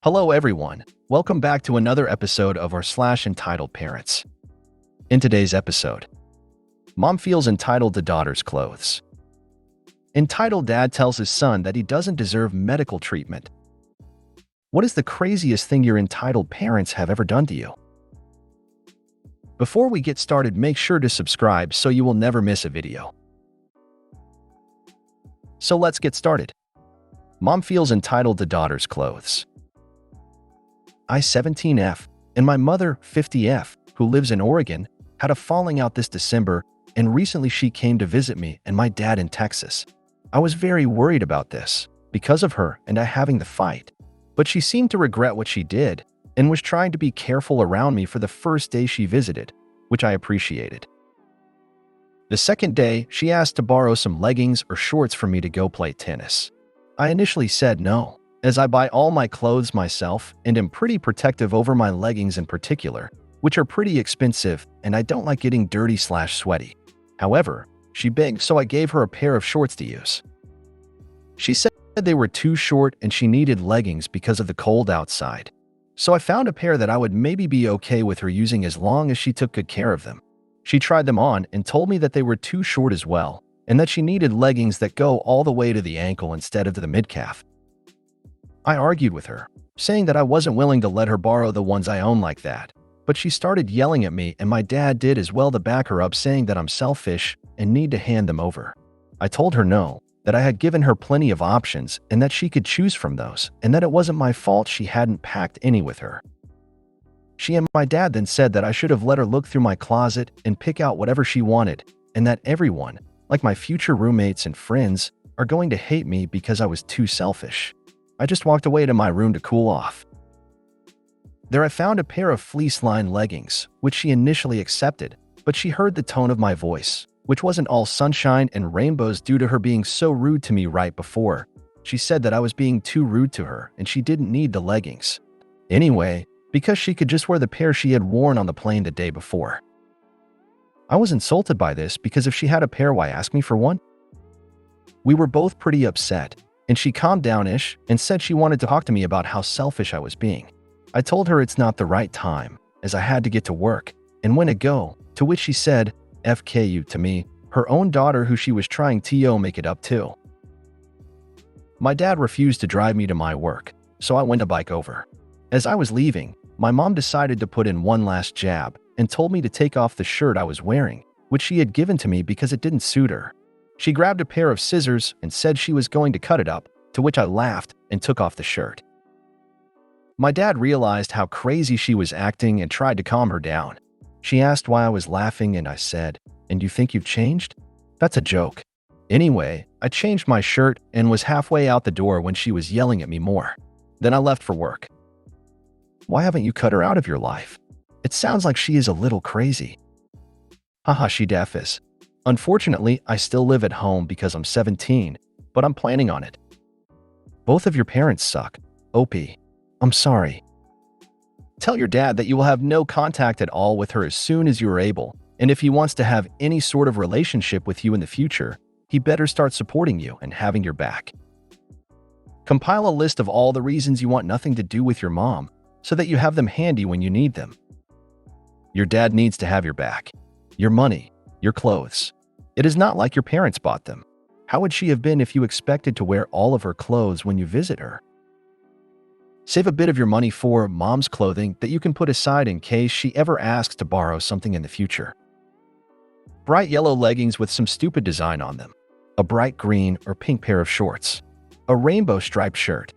Hello everyone, welcome back to another episode of r/slash entitled parents. In today's episode, mom feels entitled to daughter's clothes. Entitled dad tells his son that he doesn't deserve medical treatment. What is the craziest thing your entitled parents have ever done to you? Before we get started, make sure to subscribe so you will never miss a video. So let's get started. Mom feels entitled to daughter's clothes. I, 17F, and my mother, 50F, who lives in Oregon, had a falling out this December, and recently she came to visit me and my dad in Texas. I was very worried about this, because of her and I having the fight. But she seemed to regret what she did, and was trying to be careful around me for the first day she visited, which I appreciated. The second day, she asked to borrow some leggings or shorts for me to go play tennis. I initially said no, as I buy all my clothes myself and am pretty protective over my leggings in particular, which are pretty expensive and I don't like getting dirty/sweaty. However, she begged, so I gave her a pair of shorts to use. She said they were too short and she needed leggings because of the cold outside. So I found a pair that I would maybe be okay with her using as long as she took good care of them. She tried them on and told me that they were too short as well, and that she needed leggings that go all the way to the ankle instead of to the midcalf. I argued with her, saying that I wasn't willing to let her borrow the ones I own like that, but she started yelling at me and my dad did as well to back her up, saying that I'm selfish and need to hand them over. I told her no, that I had given her plenty of options and that she could choose from those, and that it wasn't my fault she hadn't packed any with her. She and my dad then said that I should have let her look through my closet and pick out whatever she wanted, and that everyone, like my future roommates and friends, are going to hate me because I was too selfish. I just walked away to my room to cool off. There I found a pair of fleece-lined leggings, which she initially accepted, but she heard the tone of my voice, which wasn't all sunshine and rainbows due to her being so rude to me right before. She said that I was being too rude to her and she didn't need the leggings. Anyway, because she could just wear the pair she had worn on the plane the day before. I was insulted by this because if she had a pair, why ask me for one? We were both pretty upset, and she calmed down-ish and said she wanted to talk to me about how selfish I was being. I told her it's not the right time, as I had to get to work, and when to go, to which she said, FKU to me, her own daughter who she was trying to make it up to. My dad refused to drive me to my work, so I went a bike over. As I was leaving, my mom decided to put in one last jab and told me to take off the shirt I was wearing, which she had given to me because it didn't suit her. She grabbed a pair of scissors and said she was going to cut it up, to which I laughed and took off the shirt. My dad realized how crazy she was acting and tried to calm her down. She asked why I was laughing and I said, "And you think you've changed? That's a joke." Anyway, I changed my shirt and was halfway out the door when she was yelling at me more. Then I left for work. Why haven't you cut her out of your life? It sounds like she is a little crazy. Haha, she deaf is. Unfortunately, I still live at home because I'm 17, but I'm planning on it. Both of your parents suck. OP. I'm sorry. Tell your dad that you will have no contact at all with her as soon as you are able, and if he wants to have any sort of relationship with you in the future, he better start supporting you and having your back. Compile a list of all the reasons you want nothing to do with your mom, so that you have them handy when you need them. Your dad needs to have your back, your money, your clothes. It is not like your parents bought them. How would she have been if you expected to wear all of her clothes when you visit her? Save a bit of your money for mom's clothing that you can put aside in case she ever asks to borrow something in the future. Bright yellow leggings with some stupid design on them. A bright green or pink pair of shorts. A rainbow striped shirt.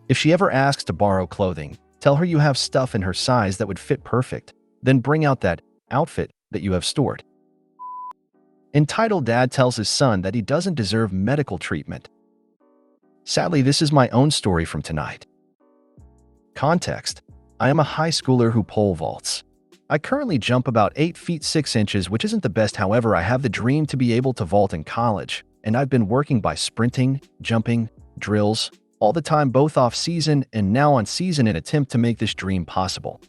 If she ever asks to borrow clothing, tell her you have stuff in her size that would fit perfect. Then bring out that outfit that you have stored. Entitled dad tells his son that he doesn't deserve medical treatment. Sadly, this is my own story from tonight. Context: I am a high schooler who pole vaults. I currently jump about 8 feet 6 inches, which isn't the best. However, I have the dream to be able to vault in college, and I've been working by sprinting, jumping, drills, all the time, both off season and now on season, in an attempt to make this dream possible.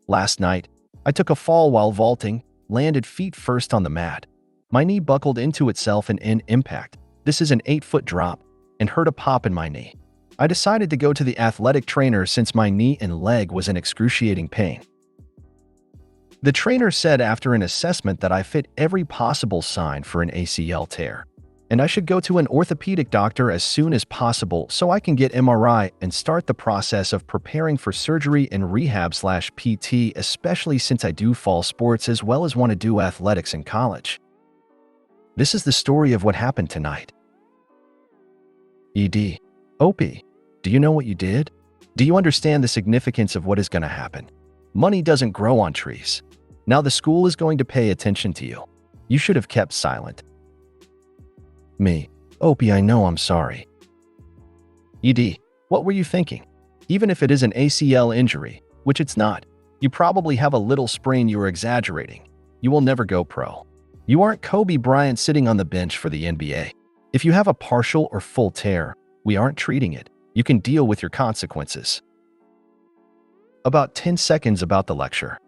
Last night, I took a fall while vaulting, landed feet first on the mat. My knee buckled into itself and in impact. This is an 8-foot drop, and hurt a pop in my knee. I decided to go to the athletic trainer since my knee and leg was in excruciating pain. The trainer said after an assessment that I fit every possible sign for an ACL tear, and I should go to an orthopedic doctor as soon as possible so I can get MRI and start the process of preparing for surgery and rehab/PT, especially since I do fall sports as well as want to do athletics in college. This is the story of what happened tonight. ED. Opie, do you know what you did? Do you understand the significance of what is going to happen? Money doesn't grow on trees. Now the school is going to pay attention to you. You should have kept silent. Me. Opie, I know, I'm sorry. ED. What were you thinking? Even if it is an ACL injury, which it's not, you probably have a little sprain. You are exaggerating. You will never go pro. You aren't Kobe Bryant sitting on the bench for the NBA. If you have a partial or full tear, we aren't treating it. You can deal with your consequences. About 10 seconds about the lecture.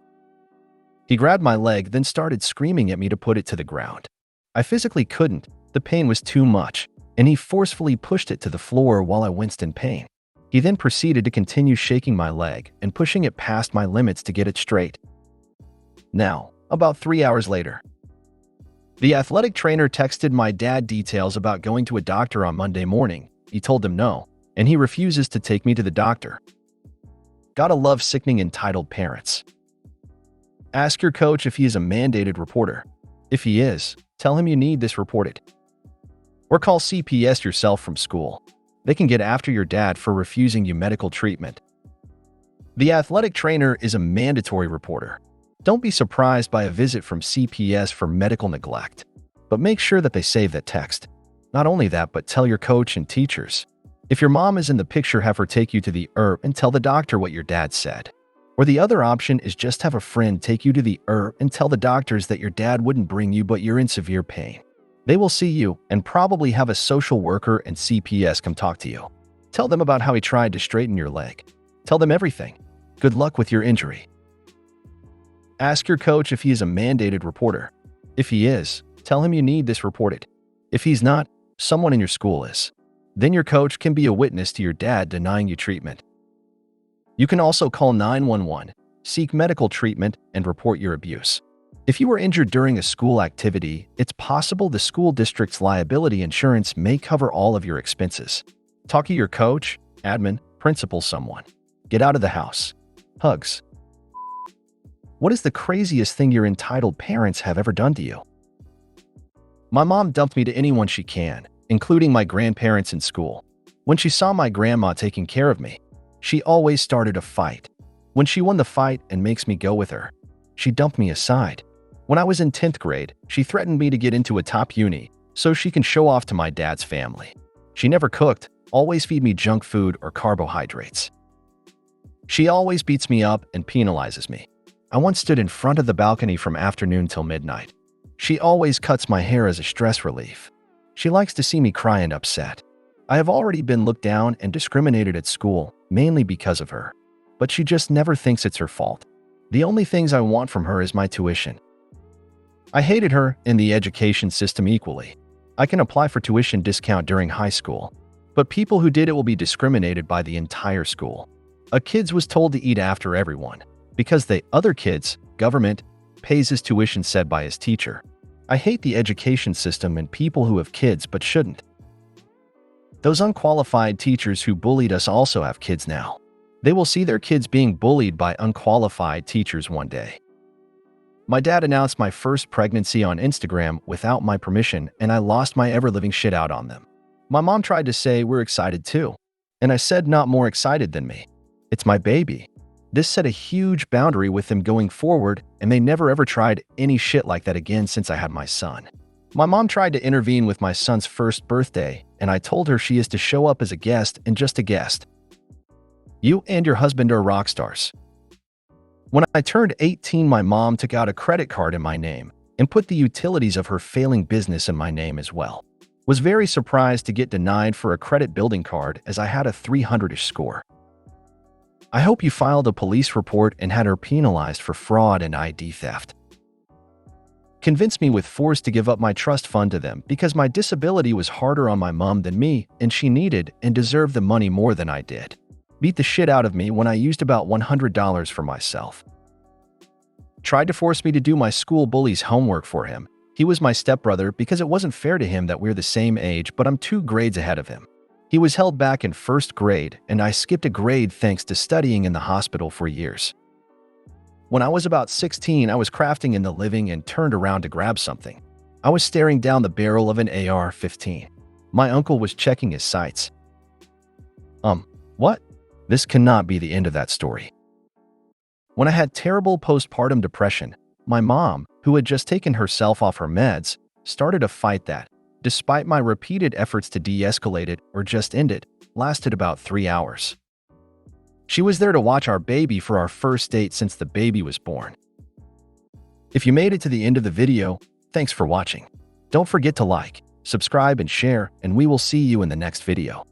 He grabbed my leg, then started screaming at me to put it to the ground. I physically couldn't. The pain was too much, and he forcefully pushed it to the floor while I winced in pain. He then proceeded to continue shaking my leg and pushing it past my limits to get it straight. Now, about 3 hours later, the athletic trainer texted my dad details about going to a doctor on Monday morning. He told him no, and he refuses to take me to the doctor. Gotta love sickening entitled parents. Ask your coach if he is a mandated reporter. If he is, tell him you need this reported. Or call CPS yourself from school. They can get after your dad for refusing you medical treatment. The athletic trainer is a mandatory reporter. Don't be surprised by a visit from CPS for medical neglect, but make sure that they save that text. Not only that, but tell your coach and teachers. If your mom is in the picture, have her take you to the and tell the doctor what your dad said. Or the other option is just have a friend take you to the and tell the doctors that your dad wouldn't bring you but you're in severe pain. They will see you and probably have a social worker and CPS come talk to you. Tell them about how he tried to straighten your leg. Tell them everything. Good luck with your injury. Ask your coach if he is a mandated reporter. If he is, tell him you need this reported. If he's not, someone in your school is. Then your coach can be a witness to your dad denying you treatment. You can also call 911, seek medical treatment, and report your abuse. If you were injured during a school activity, it's possible the school district's liability insurance may cover all of your expenses. Talk to your coach, admin, principal, someone. Get out of the house. Hugs. What is the craziest thing your entitled parents have ever done to you? My mom dumped me to anyone she can, including my grandparents in school. When she saw my grandma taking care of me, she always started a fight. When she won the fight and makes me go with her, she dumped me aside. When I was in 10th grade, she threatened me to get into a top uni so she can show off to my dad's family. She never cooked, always feed me junk food or carbohydrates. She always beats me up and penalizes me. I once stood in front of the balcony from afternoon till midnight. She always cuts my hair as a stress relief. She likes to see me cry and upset. I have already been looked down and discriminated at school, mainly because of her. But she just never thinks it's her fault. The only things I want from her is my tuition. I hated her and the education system equally. I can apply for tuition discount during high school, but people who did it will be discriminated by the entire school. A kid was told to eat after everyone, because the other kids, government, pays his tuition said by his teacher. I hate the education system and people who have kids but shouldn't. Those unqualified teachers who bullied us also have kids now. They will see their kids being bullied by unqualified teachers one day. My dad announced my first pregnancy on Instagram without my permission, and I lost my ever-living shit out on them. My mom tried to say we're excited too, and I said not more excited than me. It's my baby. This set a huge boundary with them going forward, and they never ever tried any shit like that again since I had my son. My mom tried to intervene with my son's first birthday, and I told her she is to show up as a guest and just a guest. You and your husband are rock stars. When I turned 18, my mom took out a credit card in my name and put the utilities of her failing business in my name as well. Was very surprised to get denied for a credit building card as I had a 300-ish score. I hope you filed a police report and had her penalized for fraud and ID theft. convinced me with force to give up my trust fund to them because my disability was harder on my mom than me and she needed and deserved the money more than I did. Beat the shit out of me when I used about $100 for myself. Tried to force me to do my school bully's homework for him. He was my stepbrother because it wasn't fair to him that we're the same age, but I'm 2 grades ahead of him. He was held back in 1st grade, and I skipped a grade thanks to studying in the hospital for years. When I was about 16, I was crafting in the living and turned around to grab something. I was staring down the barrel of an AR-15. My uncle was checking his sights. What? This cannot be the end of that story. When I had terrible postpartum depression, my mom, who had just taken herself off her meds, started a fight that, despite my repeated efforts to de-escalate it or just end it, lasted about 3 hours. She was there to watch our baby for our first date since the baby was born. If you made it to the end of the video, thanks for watching. Don't forget to like, subscribe, and share, and we will see you in the next video.